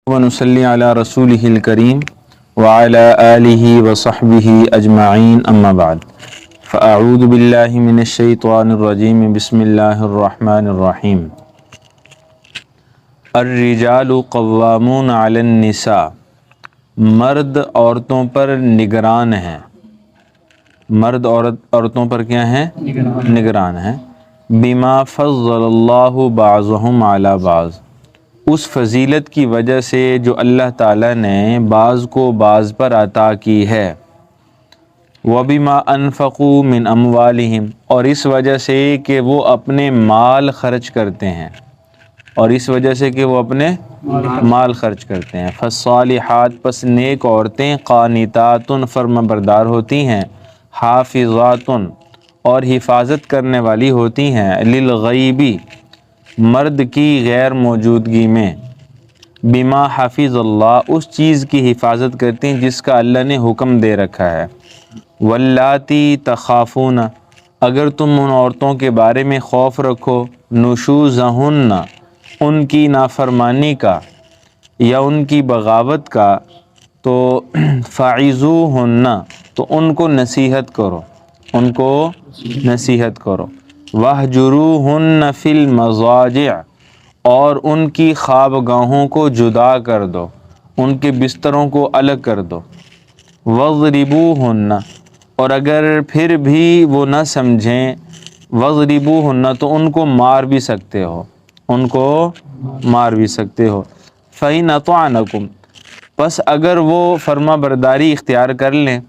ونصلی علی رسولہ الکریم وعلی آلہ وصحبہ اجمعین اما بعد فاعوذ باللہ من الشیطان الرجیم بسم اللہ الرحمن الرحیم الرجال قوامون علی النساء، مرد عورتوں پر نگران ہیں، مرد عورتوں پر کیا ہیں؟ نگران ہیں۔ بما فضل اللہ بعضهم علی بعض، اس فضیلت کی وجہ سے جو اللہ تعالیٰ نے بعض کو بعض پر عطا کی ہے۔ وَبِمَا أَنفَقُوا مِنْ أَمْوَالِهِمْ، اور اس وجہ سے کہ وہ اپنے مال خرچ کرتے ہیں، اور اس وجہ سے کہ وہ اپنے مال خرچ کرتے ہیں۔ فَالصَّالِحَاتُ، پس نیک عورتیں، قانتاتٌ، فرما بردار ہوتی ہیں، حافظاتٌ، اور حفاظت کرنے والی ہوتی ہیں، للغیبی، مرد کی غیر موجودگی میں، بما حفظ اللہ، اس چیز کی حفاظت کرتی ہیں جس کا اللہ نے حکم دے رکھا ہے۔ واللاتی تخافون، اگر تم ان عورتوں کے بارے میں خوف رکھو، نشوزہن، ان کی نافرمانی کا یا ان کی بغاوت کا، تو فعظوہن، تو ان کو نصیحت کرو، ان کو نصیحت کرو۔ وَاہْجُرُوهُنَّ فِي الْمَضَاجِعِ، اور ان کی خوابگاہوں کو جدا کر دو، ان کے بستروں کو الگ کر دو۔ وَاضْرِبُوهُنَّ، اور اگر پھر بھی وہ نہ سمجھیں، وَاضْرِبُوهُنَّ، تو ان کو مار بھی سکتے ہو، ان کو مار بھی سکتے ہو۔ فَإِنْ أَطَعْنَكُمْ، پس اگر وہ فرما برداری اختیار کر لیں،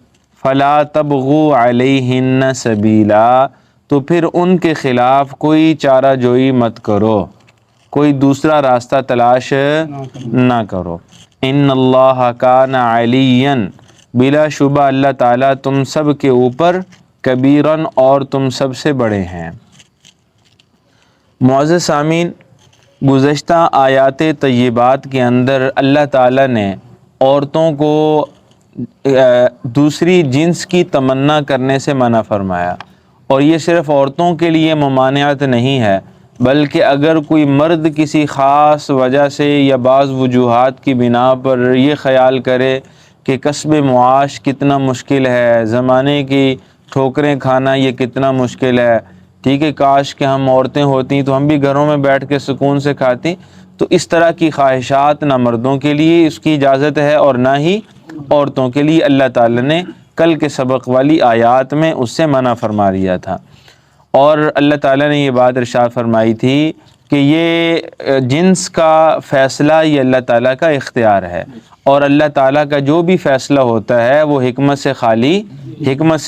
فَلَا تَبْغُوا عَلَيْهِنَّ سَبِيلًا، تو پھر ان کے خلاف کوئی چارہ جوئی مت کرو، کوئی دوسرا راستہ تلاش نہ کرو۔ ان اللہ کان علیٰ، بلا شبہ اللہ تعالیٰ تم سب کے اوپر، کبیراً، اور تم سب سے بڑے ہیں۔ معزز سامعین، گزشتہ آیات طیبات کے اندر اللہ تعالیٰ نے عورتوں کو دوسری جنس کی تمنا کرنے سے منع فرمایا، اور یہ صرف عورتوں کے لیے ممانعت نہیں ہے، بلکہ اگر کوئی مرد کسی خاص وجہ سے یا بعض وجوہات کی بنا پر یہ خیال کرے کہ کسب معاش کتنا مشکل ہے، زمانے کی ٹھوکریں کھانا یہ کتنا مشکل ہے، ٹھیک ہے، کاش کہ ہم عورتیں ہوتیں تو ہم بھی گھروں میں بیٹھ کے سکون سے کھاتی، تو اس طرح کی خواہشات نہ مردوں کے لیے اس کی اجازت ہے اور نہ ہی عورتوں کے لیے۔ اللہ تعالیٰ نے کل کے سبق والی آیات میں اس سے منع فرما دیا تھا، اور اللہ تعالیٰ نے یہ بات ارشاد فرمائی تھی کہ یہ جنس کا فیصلہ یہ اللہ تعالیٰ کا اختیار ہے، اور اللہ تعالیٰ کا جو بھی فیصلہ ہوتا ہے وہ حکمت سے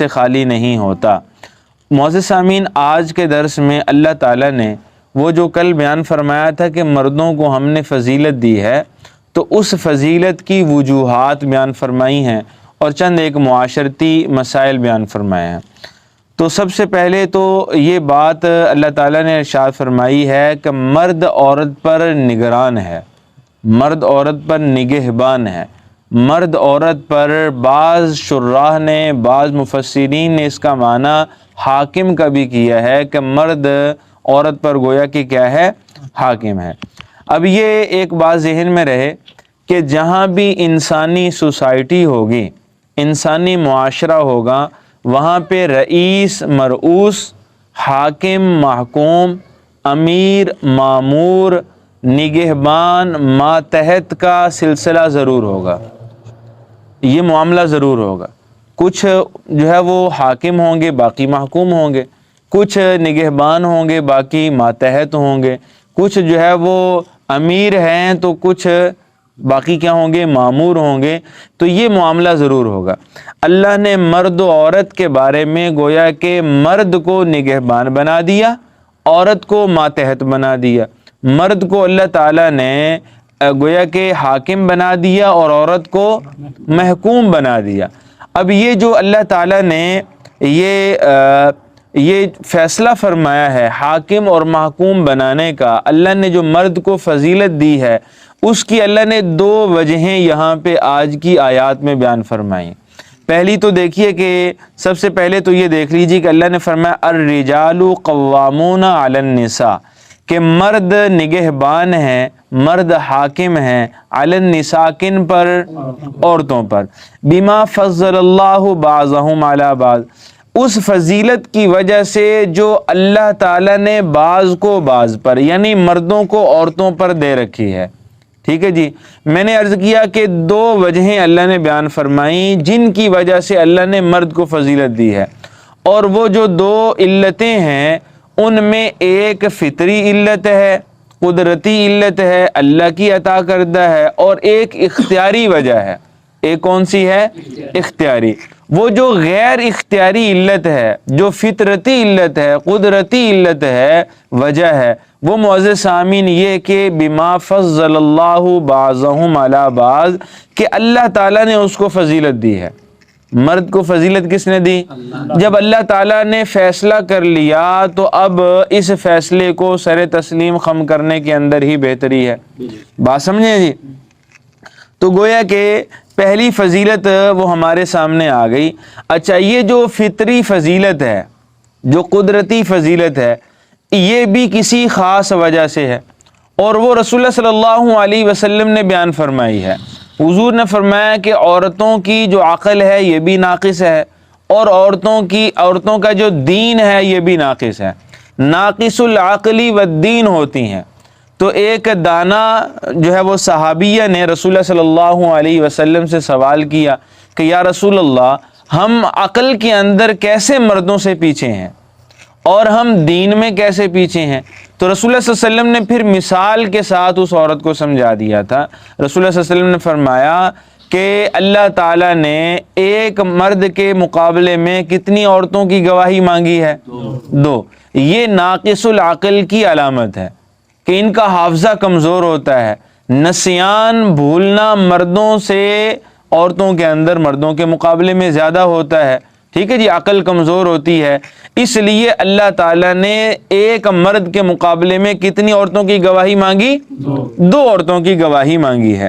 خالی نہیں ہوتا۔ معزز سامعین، آج کے درس میں اللہ تعالیٰ نے وہ جو کل بیان فرمایا تھا کہ مردوں کو ہم نے فضیلت دی ہے، تو اس فضیلت کی وجوہات بیان فرمائی ہیں اور چند ایک معاشرتی مسائل بیان فرمائے ہیں۔ تو سب سے پہلے تو یہ بات اللہ تعالیٰ نے ارشاد فرمائی ہے کہ مرد عورت پر نگران ہے، مرد عورت پر نگہبان ہے۔ مرد عورت پر بعض شراح نے، بعض مفسرین نے اس کا معنی حاکم کا بھی کیا ہے کہ مرد عورت پر گویا کہ کیا ہے؟ حاکم ہے۔ اب یہ ایک بات ذہن میں رہے کہ جہاں بھی انسانی سوسائٹی ہوگی، انسانی معاشرہ ہوگا، وہاں پہ رئیس مرؤوس، حاکم محکوم، امیر مامور، نگہبان ماتحت کا سلسلہ ضرور ہوگا، یہ معاملہ ضرور ہوگا۔ کچھ جو ہے وہ حاکم ہوں گے، باقی محکوم ہوں گے، کچھ نگہبان ہوں گے، باقی ماتحت ہوں گے، کچھ جو ہے وہ امیر ہیں تو کچھ باقی کیا ہوں گے؟ مامور ہوں گے۔ تو یہ معاملہ ضرور ہوگا۔ اللہ نے مرد و عورت کے بارے میں گویا کہ مرد کو نگہبان بنا دیا، عورت کو ماتحت بنا دیا۔ مرد کو اللہ تعالیٰ نے گویا کہ حاکم بنا دیا اور عورت کو محکوم بنا دیا۔ اب یہ جو اللہ تعالیٰ نے یہ فیصلہ فرمایا ہے حاکم اور محکوم بنانے کا، اللہ نے جو مرد کو فضیلت دی ہے، اس کی اللہ نے دو وجہیں یہاں پہ آج کی آیات میں بیان فرمائیں۔ پہلی تو دیکھیے کہ سب سے پہلے تو یہ دیکھ لیجیے کہ اللہ نے فرمایا الرجال قوامون علی النساء، کہ مرد نگہبان ہیں مرد حاکم ہیں علی النساء کن پر؟ عورتوں پر، بما فضل اللہ بعضهم علی بعض، اس فضیلت کی وجہ سے جو اللہ تعالیٰ نے بعض کو بعض پر یعنی مردوں کو عورتوں پر دے رکھی ہے۔ ٹھیک ہے جی، میں نے عرض کیا کہ دو وجہیں اللہ نے بیان فرمائیں جن کی وجہ سے اللہ نے مرد کو فضیلت دی ہے، اور وہ جو دو علتیں ہیں ان میں ایک فطری علت ہے، قدرتی علت ہے، اللہ کی عطا کردہ ہے، اور ایک اختیاری وجہ ہے۔ ایک کون سی ہے؟ اختیاری۔ وہ جو غیر اختیاری علت ہے، جو فطرتی علت ہے، قدرتی علت ہے، وجہ ہے، وہ معزز سامعین یہ کہ بما فضل اللہ بعضهم علی بعض، کہ اللہ تعالیٰ نے اس کو فضیلت دی ہے۔ مرد کو فضیلت کس نے دی؟ جب اللہ تعالیٰ نے فیصلہ کر لیا تو اب اس فیصلے کو سر تسلیم خم کرنے کے اندر ہی بہتری ہے۔ بات سمجھیں جی؟ تو گویا کہ پہلی فضیلت وہ ہمارے سامنے آ گئی۔ اچھا، یہ جو فطری فضیلت ہے، جو قدرتی فضیلت ہے، یہ بھی کسی خاص وجہ سے ہے، اور وہ رسول اللہ صلی اللہ علیہ وسلم نے بیان فرمائی ہے۔ حضور نے فرمایا کہ عورتوں کی جو عقل ہے یہ بھی ناقص ہے، اور عورتوں کا جو دین ہے یہ بھی ناقص ہے۔ ناقص العقلی والدین ہوتی ہیں۔ تو ایک دانا جو ہے وہ صحابیہ نے رسول اللہ صلی اللہ علیہ وسلم سے سوال کیا کہ یا رسول اللہ، ہم عقل کے اندر کیسے مردوں سے پیچھے ہیں اور ہم دین میں کیسے پیچھے ہیں؟ تو رسول اللہ صلی اللہ علیہ وسلم نے پھر مثال کے ساتھ اس عورت کو سمجھا دیا تھا۔ رسول اللہ صلی اللہ علیہ وسلم نے فرمایا کہ اللہ تعالیٰ نے ایک مرد کے مقابلے میں کتنی عورتوں کی گواہی مانگی ہے؟ دو۔ یہ ناقص العقل کی علامت ہے کہ ان کا حافظہ کمزور ہوتا ہے۔ نسیان، بھولنا مردوں سے عورتوں کے اندر مردوں کے مقابلے میں زیادہ ہوتا ہے۔ ٹھیک ہے جی، عقل کمزور ہوتی ہے، اس لیے اللہ تعالیٰ نے ایک مرد کے مقابلے میں کتنی عورتوں کی گواہی مانگی؟ دو عورتوں کی گواہی مانگی ہے۔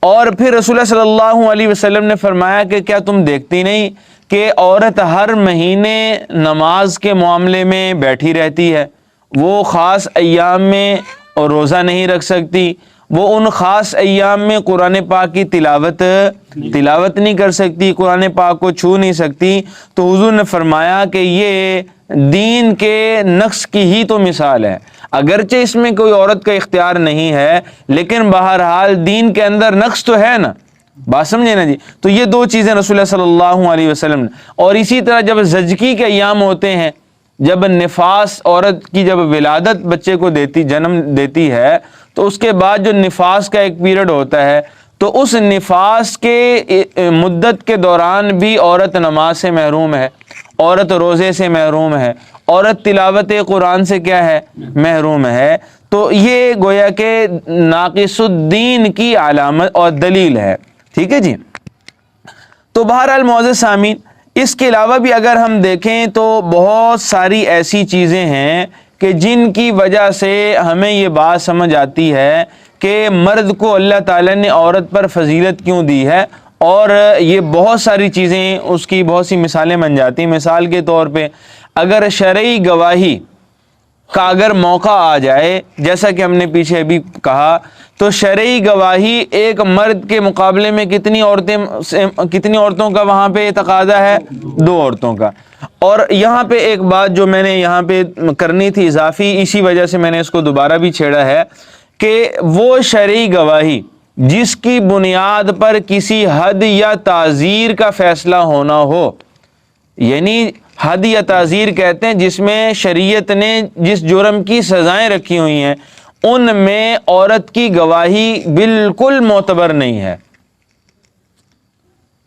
اور پھر رسول اللہ صلی اللہ علیہ وسلم نے فرمایا کہ کیا تم دیکھتی نہیں کہ عورت ہر مہینے نماز کے معاملے میں بیٹھی رہتی ہے، وہ خاص ایام میں اور روزہ نہیں رکھ سکتی، وہ ان خاص ایام میں قرآن پاک کی تلاوت نہیں کر سکتی، قرآن پاک کو چھو نہیں سکتی۔ تو حضور نے فرمایا کہ یہ دین کے نقص کی ہی تو مثال ہے۔ اگرچہ اس میں کوئی عورت کا اختیار نہیں ہے، لیکن بہرحال دین کے اندر نقص تو ہے نا۔ بات سمجھے نا جی؟ تو یہ دو چیزیں رسول اللہ صلی اللہ علیہ وسلم نے۔ اور اسی طرح جب زچگی کے ایام ہوتے ہیں، جب نفاس، عورت کی جب ولادت بچے کو جنم دیتی ہے، تو اس کے بعد جو نفاس کا ایک پیریڈ ہوتا ہے، تو اس نفاس کے مدت کے دوران بھی عورت نماز سے محروم ہے، عورت روزے سے محروم ہے، عورت تلاوت قرآن سے کیا ہے؟ محروم ہے۔ تو یہ گویا کہ ناقص الدین کی علامت اور دلیل ہے۔ ٹھیک ہے جی؟ تو بہرحال معزز سامعین، اس کے علاوہ بھی اگر ہم دیکھیں تو بہت ساری ایسی چیزیں ہیں کہ جن کی وجہ سے ہمیں یہ بات سمجھ آتی ہے کہ مرد کو اللہ تعالیٰ نے عورت پر فضیلت کیوں دی ہے، اور یہ بہت ساری چیزیں اس کی بہت سی مثالیں بن جاتی ہیں۔ مثال کے طور پہ اگر شرعی گواہی کا اگر موقع آ جائے، جیسا کہ ہم نے پیچھے ابھی کہا، تو شرعی گواہی ایک مرد کے مقابلے میں کتنی عورتوں کا وہاں پہ تقاضا ہے؟ دو عورتوں کا۔ اور یہاں پہ ایک بات جو میں نے یہاں پہ کرنی تھی اضافی، اسی وجہ سے میں نے اس کو دوبارہ بھی چھیڑا ہے، کہ وہ شرعی گواہی جس کی بنیاد پر کسی حد یا تعزیر کا فیصلہ ہونا ہو، یعنی حد یا تعزیر کہتے ہیں جس میں شریعت نے جس جرم کی سزائیں رکھی ہوئی ہیں، ان میں عورت کی گواہی بالکل معتبر نہیں ہے۔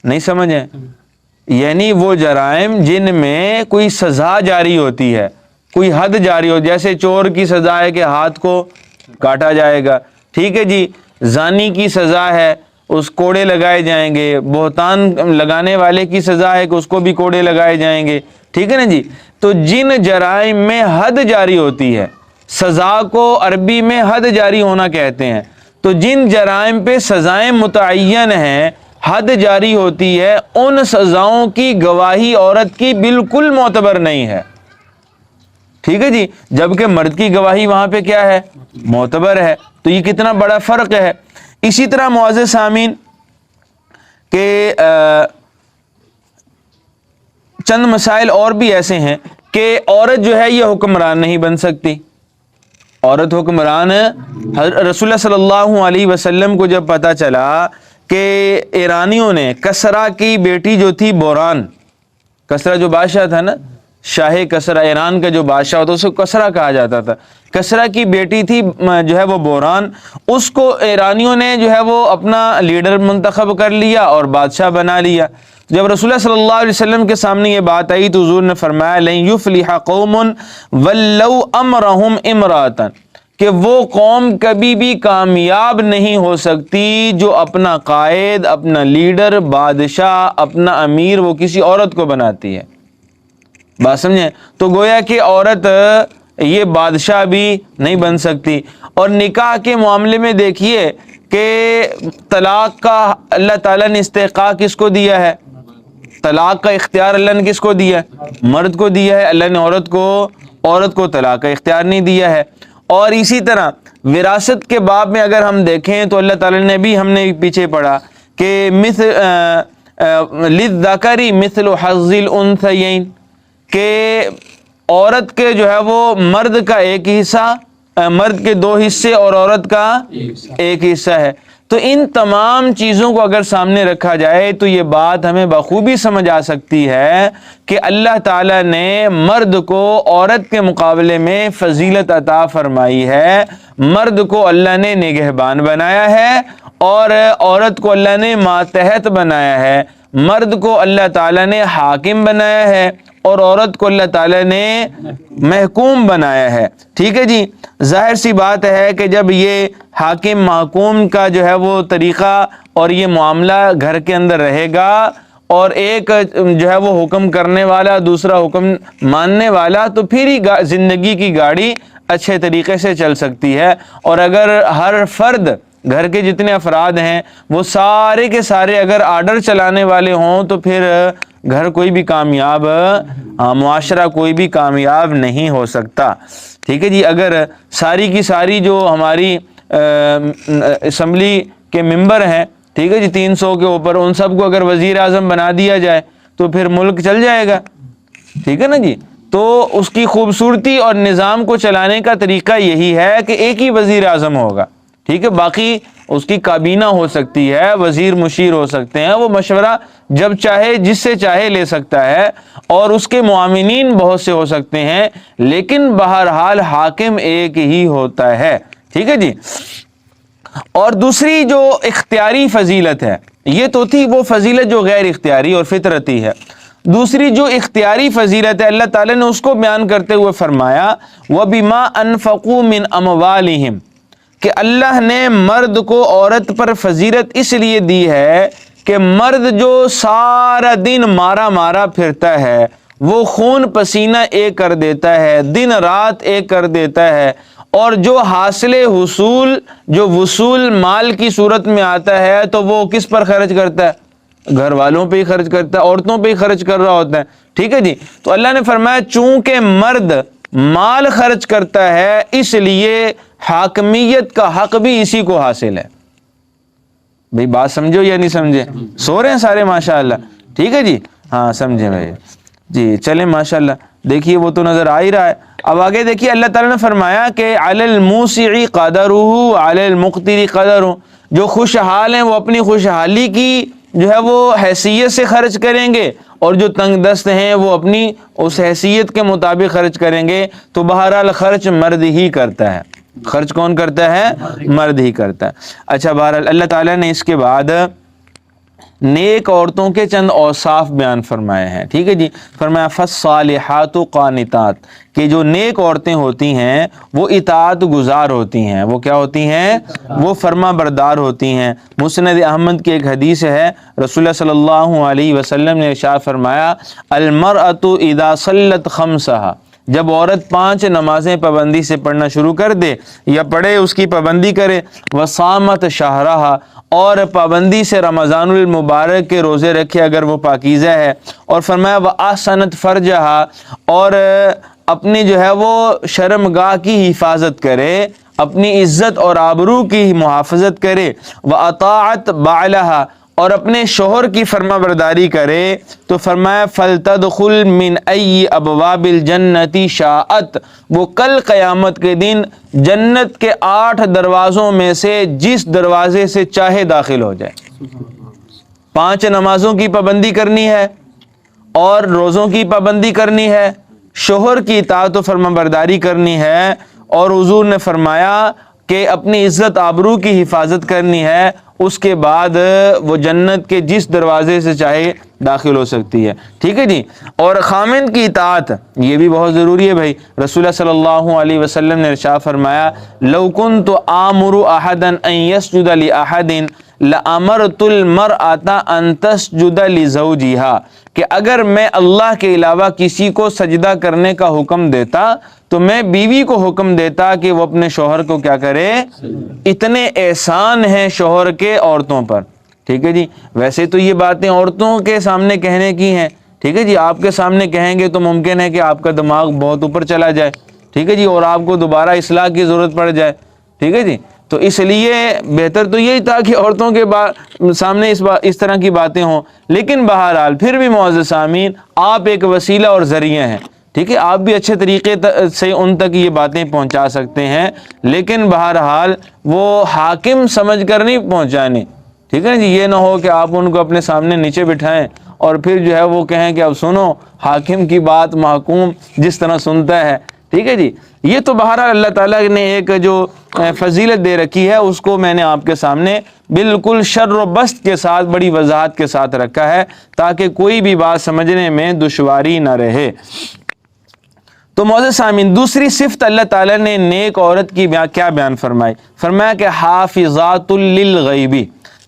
نہیں سمجھیں؟ یعنی وہ جرائم جن میں کوئی سزا جاری ہوتی ہے، کوئی حد جاری ہو، جیسے چور کی سزا ہے کہ ہاتھ کو کاٹا جائے گا، ٹھیک ہے جی، زانی کی سزا ہے اس کوڑے لگائے جائیں گے، بہتان لگانے والے کی سزا ہے کہ اس کو بھی کوڑے لگائے جائیں گے، ٹھیک ہے نا جی۔ تو جن جرائم میں حد جاری ہوتی ہے، سزا کو عربی میں حد جاری ہونا کہتے ہیں، تو جن جرائم پہ سزائیں متعین ہیں، حد جاری ہوتی ہے، ان سزاؤں کی گواہی عورت کی بالکل معتبر نہیں ہے، ٹھیک ہے جی، جبکہ مرد کی گواہی وہاں پہ کیا ہے؟ معتبر ہے۔ تو یہ کتنا بڑا فرق ہے۔ اسی طرح معزز سامعین کہ چند مسائل اور بھی ایسے ہیں کہ عورت جو ہے یہ حکمران نہیں بن سکتی۔ عورت حکمران، رسول اللہ صلی اللہ علیہ وسلم کو جب پتہ چلا کہ ایرانیوں نے کسرا کی بیٹی جو تھی بوران، کسرا جو بادشاہ تھا نا، شاہ کسرا، ایران کا جو بادشاہ ہوتا اس کو کسرا کہا جاتا تھا، کسرا کی بیٹی تھی جو ہے وہ بوران، اس کو ایرانیوں نے جو ہے وہ اپنا لیڈر منتخب کر لیا اور بادشاہ بنا لیا۔ جب رسول اللہ صلی اللہ علیہ وسلم کے سامنے یہ بات آئی تو حضور نے فرمایا لن یفلح قوم ولوا امرهم امرأة، کہ وہ قوم کبھی بھی کامیاب نہیں ہو سکتی جو اپنا قائد، اپنا لیڈر، بادشاہ، اپنا امیر وہ کسی عورت کو بناتی ہے۔ بات سمجھیں؟ تو گویا کہ عورت یہ بادشاہ بھی نہیں بن سکتی۔ اور نکاح کے معاملے میں دیکھیے کہ طلاق کا اللہ تعالیٰ نے استحقاق کس کو دیا ہے؟ طلاق کا اختیار اللہ نے کس کو دیا ہے؟ مرد کو دیا ہے۔ اللہ نے عورت کو طلاق کا اختیار نہیں دیا ہے۔ اور اسی طرح وراثت کے باب میں اگر ہم دیکھیں تو اللہ تعالیٰ نے بھی، ہم نے پیچھے پڑھا کہ للذکر مثل حظ الانثیین، کہ عورت کے جو ہے وہ مرد کا ایک حصہ، مرد کے 2 حصے اور عورت کا ایک حصہ ہے۔ تو ان تمام چیزوں کو اگر سامنے رکھا جائے تو یہ بات ہمیں بخوبی سمجھ آ سکتی ہے کہ اللہ تعالیٰ نے مرد کو عورت کے مقابلے میں فضیلت عطا فرمائی ہے۔ مرد کو اللہ نے نگہبان بنایا ہے اور عورت کو اللہ نے ماتحت بنایا ہے۔ مرد کو اللہ تعالیٰ نے حاکم بنایا ہے اور عورت کو اللہ تعالیٰ نے محکوم بنایا ہے۔ ٹھیک ہے جی، ظاہر سی بات ہے کہ جب یہ حاکم محکوم کا جو ہے وہ طریقہ اور یہ معاملہ گھر کے اندر رہے گا اور ایک جو ہے وہ حکم کرنے والا دوسرا حکم ماننے والا، تو پھر ہی زندگی کی گاڑی اچھے طریقے سے چل سکتی ہے۔ اور اگر ہر فرد، گھر کے جتنے افراد ہیں وہ سارے کے سارے اگر آرڈر چلانے والے ہوں تو پھر گھر کوئی بھی کامیاب، معاشرہ کوئی بھی کامیاب نہیں ہو سکتا۔ ٹھیک ہے جی، اگر ساری کی ساری جو ہماری اسمبلی کے ممبر ہیں، ٹھیک ہے جی، 300 کے اوپر، ان سب کو اگر وزیر اعظم بنا دیا جائے تو پھر ملک چل جائے گا۔ ٹھیک ہے نا جی، تو اس کی خوبصورتی اور نظام کو چلانے کا طریقہ یہی ہے کہ ایک ہی وزیر اعظم ہوگا۔ ٹھیک ہے، باقی اس کی کابینہ ہو سکتی ہے، وزیر مشیر ہو سکتے ہیں، وہ مشورہ جب چاہے جس سے چاہے لے سکتا ہے اور اس کے معاونین بہت سے ہو سکتے ہیں، لیکن بہرحال حاکم ایک ہی ہوتا ہے۔ ٹھیک ہے جی، اور دوسری جو اختیاری فضیلت ہے، یہ تو تھی وہ فضیلت جو غیر اختیاری اور فطرتی ہے۔ دوسری جو اختیاری فضیلت ہے اللہ تعالیٰ نے اس کو بیان کرتے ہوئے فرمایا وَبِمَا أَنفَقُوا مِنْ أَمْوَالِهِمْ، کہ اللہ نے مرد کو عورت پر فضیلت اس لیے دی ہے کہ مرد جو سارا دن مارا مارا پھرتا ہے، وہ خون پسینہ ایک کر دیتا ہے، دن رات ایک کر دیتا ہے، اور جو حاصل حصول جو وصول مال کی صورت میں آتا ہے تو وہ کس پر خرچ کرتا ہے؟ گھر والوں پہ ہی خرچ کرتا ہے، عورتوں پہ ہی خرچ کر رہا ہوتا ہے۔ ٹھیک ہے جی، تو اللہ نے فرمایا چونکہ مرد مال خرچ کرتا ہے اس لیے حاکمیت کا حق بھی اسی کو حاصل ہے۔ بھئی بات سمجھو یا نہیں سمجھے؟ سو رہے ہیں سارے ماشاءاللہ؟ ٹھیک ہے جی، ہاں سمجھے بھائی جی، چلیں ماشاءاللہ، دیکھیے وہ تو نظر آ ہی رہا ہے۔ اب آگے دیکھیے اللہ تعالیٰ نے فرمایا کہ علی الموسع قدرہ علی المقتر قدرہ، جو خوشحال ہیں وہ اپنی خوشحالی کی جو ہے وہ حیثیت سے خرچ کریں گے، اور جو تنگ دست ہیں وہ اپنی اس حیثیت کے مطابق خرچ کریں گے۔ تو بہرحال خرچ مرد ہی کرتا ہے، خرچ کون کرتا ہے؟ مرد ہی کرتا ہے۔ اچھا، بہرحال اللہ تعالیٰ نے اس کے بعد نیک عورتوں کے چند اوصاف بیان فرمائے ہیں۔ ٹھیک ہے جی، فرمایا فالصالحات قانتات، کہ جو نیک عورتیں ہوتی ہیں وہ اطاعت گزار ہوتی ہیں، وہ کیا ہوتی ہیں؟ وہ فرما بردار ہوتی ہیں۔ مسند احمد کی ایک حدیث ہے، رسول اللہ صلی اللہ علیہ وسلم نے ارشاد فرمایا المرأۃ اذا صلت خمسہا، جب عورت 5 نمازیں پابندی سے پڑھنا شروع کر دے یا پڑھے اس کی پابندی کرے، وصامت شہرہا، اور پابندی سے رمضان المبارک کے روزے رکھے اگر وہ پاکیزہ ہے، اور فرمایا وَأَحْسَنَتْ فَرْجَهَا، اور اپنی جو ہے وہ شرمگاہ کی حفاظت کرے، اپنی عزت اور آبرو کی محافظت کرے، وَأَطَاعَتْ بَعْلَهَا اور اپنے شوہر کی فرما برداری کرے، تو فرمایا فَلْتَدْخُلْ مِنْ أَيِّ أَبْوَابِ الْجَنَّةِ شَاءَتْ، وہ کل قیامت کے دن جنت کے 8 دروازوں میں سے جس دروازے سے چاہے داخل ہو جائے۔ 5 نمازوں کی پابندی کرنی ہے اور روزوں کی پابندی کرنی ہے، شوہر کی اطاعت و فرما برداری کرنی ہے، اور حضور نے فرمایا کہ اپنی عزت آبرو کی حفاظت کرنی ہے، اس کے بعد وہ جنت کے جس دروازے سے چاہے داخل ہو سکتی ہے۔ ٹھیک ہے جی۔ اور خامند کی اطاعت یہ بھی بہت ضروری ہے بھائی۔ رسول اللہ صلی اللہ علیہ وسلم نے ارشاد فرمایا لو کنت آمر احدا ان یسجد لاحد لامرت المرأة ان تسجد لزوجها، کہ اگر میں اللہ کے علاوہ کسی کو سجدہ کرنے کا حکم دیتا تو میں بیوی کو حکم دیتا کہ وہ اپنے شوہر کو کیا کرے، اتنے احسان ہیں شوہر کے عورتوں پر۔ ٹھیک ہے جی۔ ویسے تو یہ باتیں عورتوں کے سامنے کہنے کی ہیں، ٹھیک ہے جی، آپ کے سامنے کہیں گے تو ممکن ہے کہ آپ کا دماغ بہت اوپر چلا جائے، ٹھیک ہے جی، اور آپ کو دوبارہ اصلاح کی ضرورت پڑ جائے، ٹھیک ہے جی۔ تو اس لیے بہتر تو یہی تھا کہ عورتوں کے سامنے اس طرح کی باتیں ہوں، لیکن بہرحال پھر بھی معزز سامعین، آپ ایک وسیلہ اور ذریعہ ہیں، ٹھیک ہے، آپ بھی اچھے طریقے سے ان تک یہ باتیں پہنچا سکتے ہیں، لیکن بہرحال وہ حاکم سمجھ کر نہیں پہنچانے، ٹھیک ہے جی۔ یہ نہ ہو کہ آپ ان کو اپنے سامنے نیچے بٹھائیں اور پھر جو ہے وہ کہیں کہ اب سنو حاکم کی بات محکوم جس طرح سنتا ہے، ٹھیک ہے جی۔ یہ تو بہرحال اللہ تعالیٰ نے ایک جو فضیلت دے رکھی ہے اس کو میں نے آپ کے سامنے بالکل شر و بست کے ساتھ بڑی وضاحت کے ساتھ رکھا ہے تاکہ کوئی بھی بات سمجھنے میں دشواری نہ رہے۔ تو معزز سامعین، دوسری صفت اللہ تعالیٰ نے نیک عورت کی کیا بیان فرمائی؟ فرمایا کہ حافظات للغیب،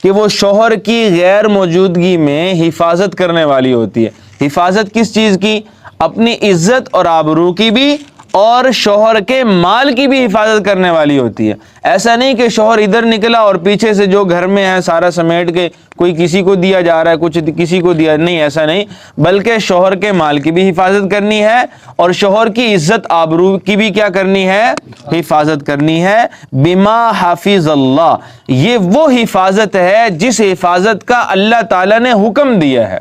کہ وہ شوہر کی غیر موجودگی میں حفاظت کرنے والی ہوتی ہے۔ حفاظت کس چیز کی؟ اپنی عزت اور آبرو کی بھی اور شوہر کے مال کی بھی حفاظت کرنے والی ہوتی ہے۔ ایسا نہیں کہ شوہر ادھر نکلا اور پیچھے سے جو گھر میں ہے سارا سمیٹ کے کوئی کسی کو دیا جا رہا ہے، کچھ کسی کو دیا نہیں، ایسا نہیں، بلکہ شوہر کے مال کی بھی حفاظت کرنی ہے اور شوہر کی عزت آبرو کی بھی کیا کرنی ہے؟ حفاظت کرنی ہے۔ بما حافظ اللہ، یہ وہ حفاظت ہے جس حفاظت کا اللہ تعالیٰ نے حکم دیا ہے،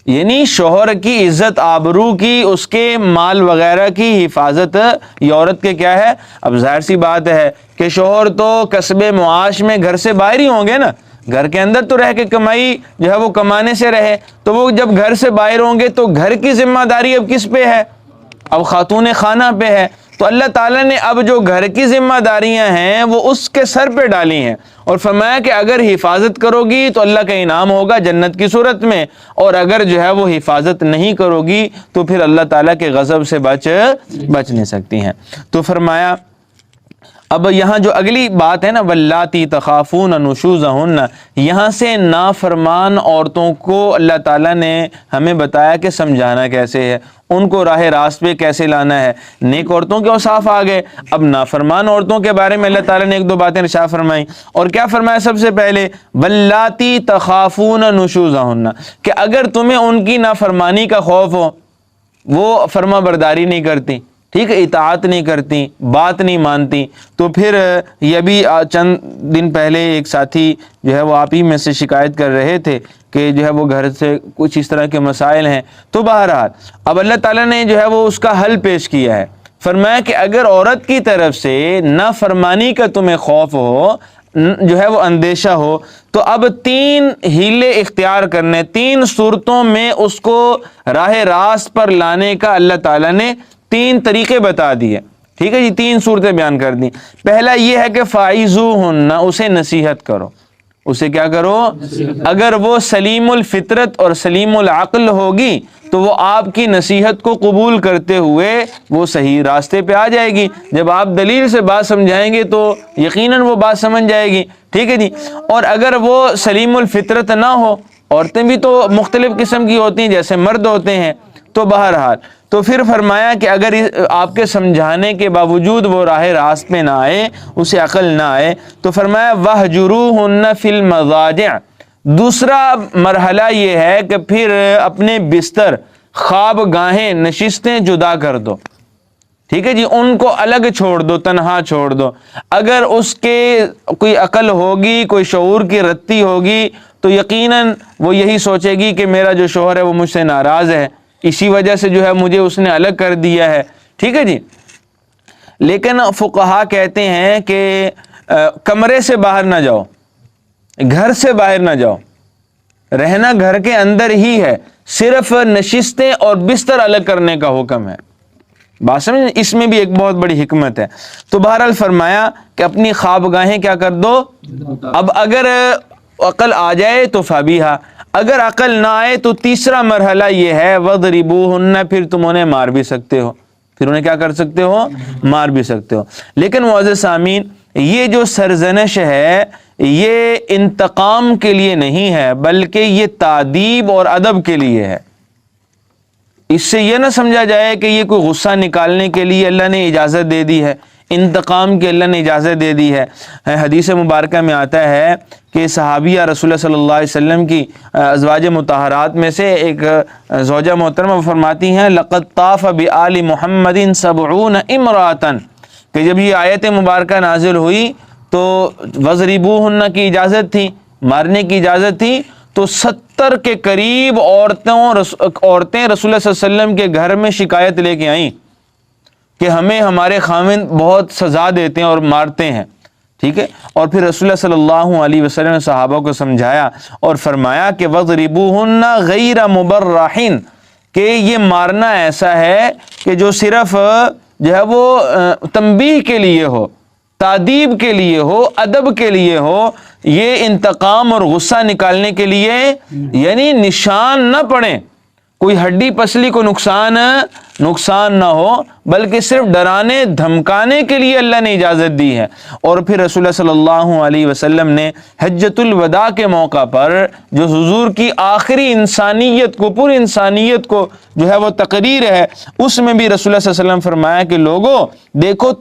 یعنی شوہر کی عزت آبرو کی، اس کے مال وغیرہ کی حفاظت یہ عورت کے کیا ہے؟ اب ظاہر سی بات ہے کہ شوہر تو کسب معاش میں گھر سے باہر ہی ہوں گے نا، گھر کے اندر تو رہ کے کمائی جو ہے وہ کمانے سے رہے، تو وہ جب گھر سے باہر ہوں گے تو گھر کی ذمہ داری اب کس پہ ہے؟ اب خاتون خانہ پہ ہے۔ تو اللہ تعالیٰ نے اب جو گھر کی ذمہ داریاں ہیں وہ اس کے سر پہ ڈالی ہیں اور فرمایا کہ اگر حفاظت کرو گی تو اللہ کا انعام ہوگا جنت کی صورت میں، اور اگر جو ہے وہ حفاظت نہیں کرو گی تو پھر اللہ تعالیٰ کے غضب سے بچ نہیں سکتی ہیں۔ تو فرمایا اب یہاں جو اگلی بات ہے نا واللاتی تخافون نشوزہن، یہاں سے نافرمان عورتوں کو اللہ تعالیٰ نے ہمیں بتایا کہ سمجھانا کیسے ہے، ان کو راہ راست پہ کیسے لانا ہے۔ نیک عورتوں کے اوصاف آ گئے، اب نافرمان عورتوں کے بارے میں اللہ تعالیٰ نے ایک دو باتیں ارشاد فرمائیں، اور کیا فرمایا؟ سب سے پہلے واللاتی تخافون نشوزہن، کہ اگر تمہیں ان کی نافرمانی کا خوف ہو، وہ فرما برداری نہیں کرتی، ٹھیک ہے، اطاعت نہیں کرتی، بات نہیں مانتی، تو پھر یہ بھی چند دن پہلے ایک ساتھی جو ہے وہ آپ ہی میں سے شکایت کر رہے تھے کہ جو ہے وہ گھر سے کچھ اس طرح کے مسائل ہیں، تو بہرحال اب اللہ تعالیٰ نے جو ہے وہ اس کا حل پیش کیا ہے۔ فرمایا کہ اگر عورت کی طرف سے نافرمانی کا تمہیں خوف ہو، جو ہے وہ اندیشہ ہو، تو اب 3 ہیلے اختیار کرنے، 3 صورتوں میں اس کو راہ راست پر لانے کا اللہ تعالیٰ نے 3 طریقے بتا دیے، ٹھیک ہے جی، 3 صورتیں بیان کر دی۔ پہلا یہ ہے کہ فاعظوہن، اسے نصیحت کرو، اسے کیا کرو؟ اگر وہ سلیم الفطرت اور سلیم العقل ہوگی تو وہ آپ کی نصیحت کو قبول کرتے ہوئے وہ صحیح راستے پہ آ جائے گی۔ جب آپ دلیل سے بات سمجھائیں گے تو یقیناً وہ بات سمجھ جائے گی، ٹھیک ہے جی۔ اور اگر وہ سلیم الفطرت نہ ہو، عورتیں بھی تو مختلف قسم کی ہوتی ہیں جیسے مرد ہوتے ہیں، تو بہرحال تو پھر فرمایا کہ اگر آپ کے سمجھانے کے باوجود وہ راہ راست پہ نہ آئے، اسے عقل نہ آئے، تو فرمایا وَاہْجُرُوهُنَّ فِي الْمَضَاجِعِ، دوسرا مرحلہ یہ ہے کہ پھر اپنے بستر، خواب گاہیں، نشستیں جدا کر دو، ٹھیک ہے جی، ان کو الگ چھوڑ دو، تنہا چھوڑ دو۔ اگر اس کے کوئی عقل ہوگی، کوئی شعور کی رتی ہوگی تو یقیناً وہ یہی سوچے گی کہ میرا جو شوہر ہے وہ مجھ سے ناراض ہے، اسی وجہ سے جو ہے مجھے اس نے الگ کر دیا ہے، ٹھیک ہے جی۔ لیکن فقہا کہتے ہیں کہ کمرے سے باہر نہ جاؤ، گھر سے باہر نہ جاؤ، رہنا گھر کے اندر ہی ہے، صرف نشستیں اور بستر الگ کرنے کا حکم ہے۔ بات سمجھ، اس میں بھی ایک بہت بڑی حکمت ہے۔ تو بہرحال فرمایا کہ اپنی خوابگاہیں کیا کر دو۔ اب اگر عقل آ جائے تو فابیہا، اگر عقل نہ آئے تو تیسرا مرحلہ یہ ہے وَضْرِبُوهُنَّ، پھر تم انہیں مار بھی سکتے ہو، پھر انہیں کیا کر سکتے ہو، مار بھی سکتے ہو۔ لیکن معزز سامعین، یہ جو سرزنش ہے یہ انتقام کے لیے نہیں ہے، بلکہ یہ تادیب اور ادب کے لیے ہے۔ اس سے یہ نہ سمجھا جائے کہ یہ کوئی غصہ نکالنے کے لیے اللہ نے اجازت دے دی ہے، انتقام کی اللہ نے اجازت دے دی ہے۔ حدیث مبارکہ میں آتا ہے کہ صحابیہ رسول اللہ صلی اللہ علیہ وسلم کی ازواج مطہرات میں سے ایک زوجہ محترمہ فرماتی ہیں لقد طاف بآل محمد 70 امرأة، کہ جب یہ آیت مبارکہ نازل ہوئی تو وَضْرِبُوهُنَّ کی اجازت تھی، مارنے کی اجازت تھی، تو 70 کے قریب عورتیں رسول اللہ صلی اللہ علیہ وسلم کے گھر میں شکایت لے کے آئیں کہ ہمیں ہمارے خاوند بہت سزا دیتے ہیں اور مارتے ہیں، ٹھیک ہے۔ اور پھر رسول اللہ صلی اللہ علیہ وسلم نے صحابہ کو سمجھایا اور فرمایا کہ وَضْرِبُوهُنَّ غَيْرَ مُبَرَّحٍ، کہ یہ مارنا ایسا ہے کہ جو صرف جو ہے وہ تنبیہ کے لیے ہو، تادیب کے لیے ہو، ادب کے لیے ہو، یہ انتقام اور غصہ نکالنے کے لیے یعنی نشان نہ پڑیں، کوئی ہڈی پسلی کو نقصان نہ ہو، بلکہ صرف ڈرانے دھمکانے کے لیے اللہ نے اجازت دی ہے۔ اور پھر رسول اللہ صلی اللہ علیہ وسلم نے حجۃ الوداع کے موقع پر جو حضور کی آخری انسانیت کو، پوری انسانیت کو جو ہے وہ تقریر ہے، اس میں بھی رسول اللہ صلی اللہ علیہ وسلم فرمایا کہ لوگوں دیکھو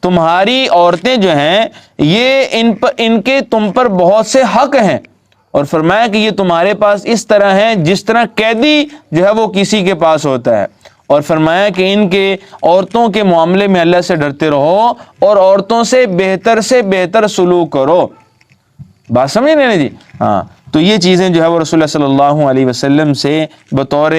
تمہاری عورتیں جو ہیں یہ ان کے تم پر بہت سے حق ہیں، اور فرمایا کہ یہ تمہارے پاس اس طرح ہے جس طرح قیدی جو ہے وہ کسی کے پاس ہوتا ہے، اور فرمایا کہ ان کے عورتوں کے معاملے میں اللہ سے ڈرتے رہو اور عورتوں سے بہتر سلوک کرو۔ بات سمجھ رہے ہیں جی؟ ہاں، تو یہ چیزیں جو ہے وہ رسول اللہ صلی اللہ علیہ وسلم سے بطور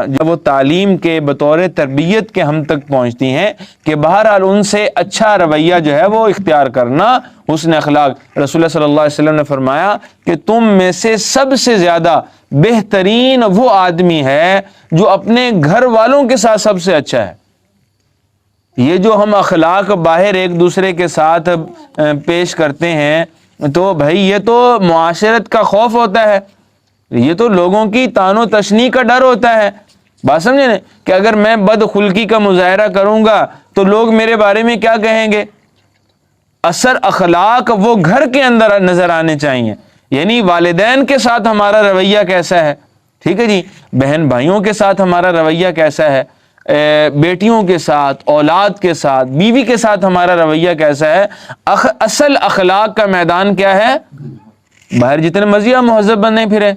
جب وہ تعلیم کے، بطور تربیت کے ہم تک پہنچتی ہیں کہ بہرحال ان سے اچھا رویہ جو ہے وہ اختیار کرنا، حسن اخلاق۔ رسول اللہ صلی اللہ علیہ وسلم نے فرمایا کہ تم میں سے سب سے زیادہ بہترین وہ آدمی ہے جو اپنے گھر والوں کے ساتھ سب سے اچھا ہے۔ یہ جو ہم اخلاق باہر ایک دوسرے کے ساتھ پیش کرتے ہیں تو بھائی یہ تو معاشرت کا خوف ہوتا ہے، یہ تو لوگوں کی طعن و تشنیع کا ڈر ہوتا ہے۔ بات سمجھے نا کہ اگر میں بدخلقی کا مظاہرہ کروں گا تو لوگ میرے بارے میں کیا کہیں گے۔ اثر اخلاق وہ گھر کے اندر نظر آنے چاہیے، یعنی والدین کے ساتھ ہمارا رویہ کیسا ہے، ٹھیک ہے جی، بہن بھائیوں کے ساتھ ہمارا رویہ کیسا ہے، بیٹیوں کے ساتھ، اولاد کے ساتھ، بیوی کے ساتھ ہمارا رویہ کیسا ہے۔ اصل اخلاق کا میدان کیا ہے؟ باہر جتنے مرضی آپ مہذب بننے پھریں،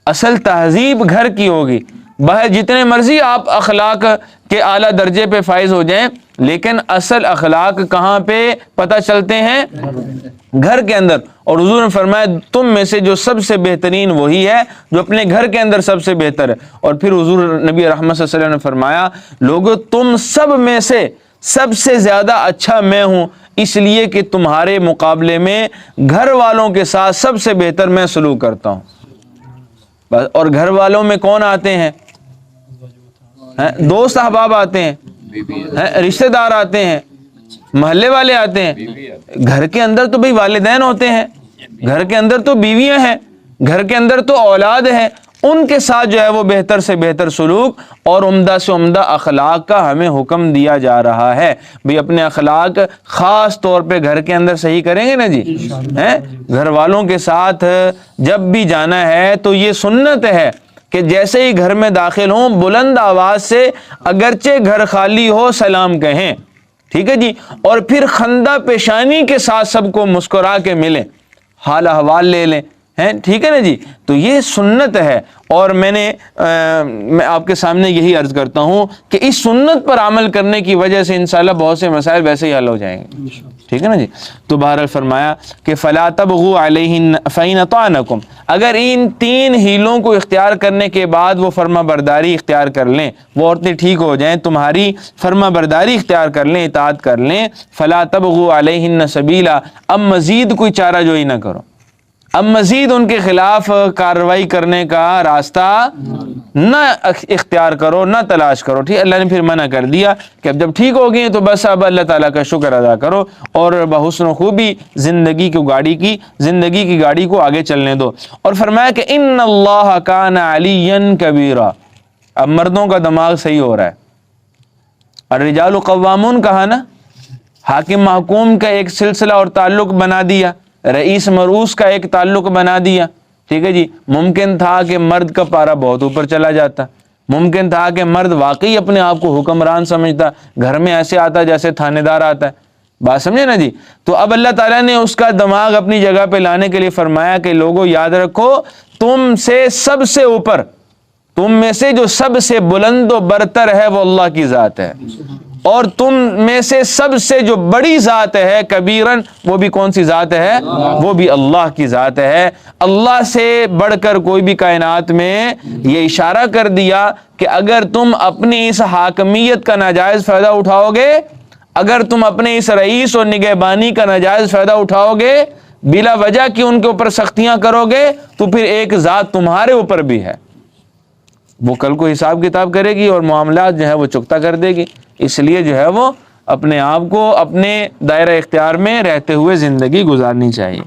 اصل تہذیب گھر کی ہوگی۔ باہر جتنے مرضی آپ اخلاق کے اعلیٰ درجے پہ فائز ہو جائیں، لیکن اصل اخلاق کہاں پہ پتہ چلتے ہیں؟ گھر کے اندر۔ اور حضور نے فرمایا تم میں سے جو سب سے بہترین وہی ہے جو اپنے گھر کے اندر سب سے بہتر ہے۔ اور پھر حضور نبی رحمت صلی اللہ علیہ وسلم نے فرمایا لوگو تم سب میں سے سب سے زیادہ اچھا میں ہوں، اس لیے کہ تمہارے مقابلے میں گھر والوں کے ساتھ سب سے بہتر میں سلوک کرتا ہوں۔ بس، اور گھر والوں میں کون آتے ہیں؟ دوست احباب آتے ہیں، رشتہ دار آتے ہیں، محلے والے آتے ہیں۔ گھر کے اندر تو بھئی والدین ہوتے ہیں، گھر کے اندر تو بیویاں ہیں، گھر کے اندر تو اولاد ہیں، ان کے ساتھ جو ہے وہ بہتر سے بہتر سلوک اور عمدہ سے عمدہ اخلاق کا ہمیں حکم دیا جا رہا ہے۔ بھئی اپنے اخلاق خاص طور پہ گھر کے اندر صحیح کریں گے نا جی، گھر والوں کے ساتھ جب بھی جانا ہے تو یہ سنت ہے کہ جیسے ہی گھر میں داخل ہوں بلند آواز سے اگرچہ گھر خالی ہو سلام کہیں، ٹھیک ہے جی، اور پھر خندہ پیشانی کے ساتھ سب کو مسکرا کے ملیں، حال احوال لے لیں ہیں، ٹھیک ہے نا جی. تو یہ سنت ہے، اور میں آپ کے سامنے یہی عرض کرتا ہوں کہ اس سنت پر عمل کرنے کی وجہ سے انشاءاللہ بہت سے مسائل ویسے ہی حل ہو جائیں گے، ٹھیک ہے نا جی. تو بہرحال فرمایا کہ فَلَا تَبْغُوا عَلَيْهِنَّ فَإِنْ أَطَعْنَكُمْ، اگر ان 3 ہیلوں کو اختیار کرنے کے بعد وہ فرما برداری اختیار کر لیں، وہ عورتیں ٹھیک ہو جائیں، تمہاری فرما برداری اختیار کر لیں، اطاعت کر لیں، فَلَا تَبْغُوا عَلَيْهِنَّ سَبِيلًا، اب مزید کوئی چارہ جوئی نہ کرو، اب مزید ان کے خلاف کارروائی کرنے کا راستہ نہ اختیار کرو، نہ تلاش کرو. ٹھیک، اللہ نے پھر منع کر دیا کہ اب جب ٹھیک ہو گئی تو بس اب اللہ تعالیٰ کا شکر ادا کرو اور بحسن و خوبی زندگی کی گاڑی کو آگے چلنے دو. اور فرمایا کہ ان اللہ کان علیا کبیرا، اب مردوں کا دماغ صحیح ہو رہا ہے. الرجال قوامون کہا نا، حاکم محکوم کا ایک سلسلہ اور تعلق بنا دیا، رئیس مرؤوس کا ایک تعلق بنا دیا. ٹھیک ہے جی. ممکن تھا کہ مرد کا پارا بہت اوپر چلا جاتا، ممکن تھا کہ مرد واقعی اپنے آپ کو حکمران سمجھتا، گھر میں ایسے آتا جیسے تھانے دار آتا ہے، بات سمجھے نا جی. تو اب اللہ تعالیٰ نے اس کا دماغ اپنی جگہ پہ لانے کے لیے فرمایا کہ لوگوں یاد رکھو، تم سے سب سے اوپر، تم میں سے جو سب سے بلند و برتر ہے وہ اللہ کی ذات ہے، اور تم میں سے سب سے جو بڑی ذات ہے کبیرن، وہ بھی کون سی ذات ہے؟ وہ بھی اللہ کی ذات ہے. اللہ سے بڑھ کر کوئی بھی کائنات میں یہ اشارہ کر دیا کہ اگر تم اپنی اس حاکمیت کا ناجائز فائدہ اٹھاؤ گے، اگر تم اپنے اس رئیس اور نگہبانی کا ناجائز فائدہ اٹھاؤ گے، بلا وجہ کہ ان کے اوپر سختیاں کرو گے، تو پھر ایک ذات تمہارے اوپر بھی ہے، وہ کل کو حساب کتاب کرے گی اور معاملات جو ہے وہ چکتا کر دے گی. اس لیے جو ہے وہ اپنے آپ کو اپنے دائرہ اختیار میں رہتے ہوئے زندگی گزارنی چاہیے.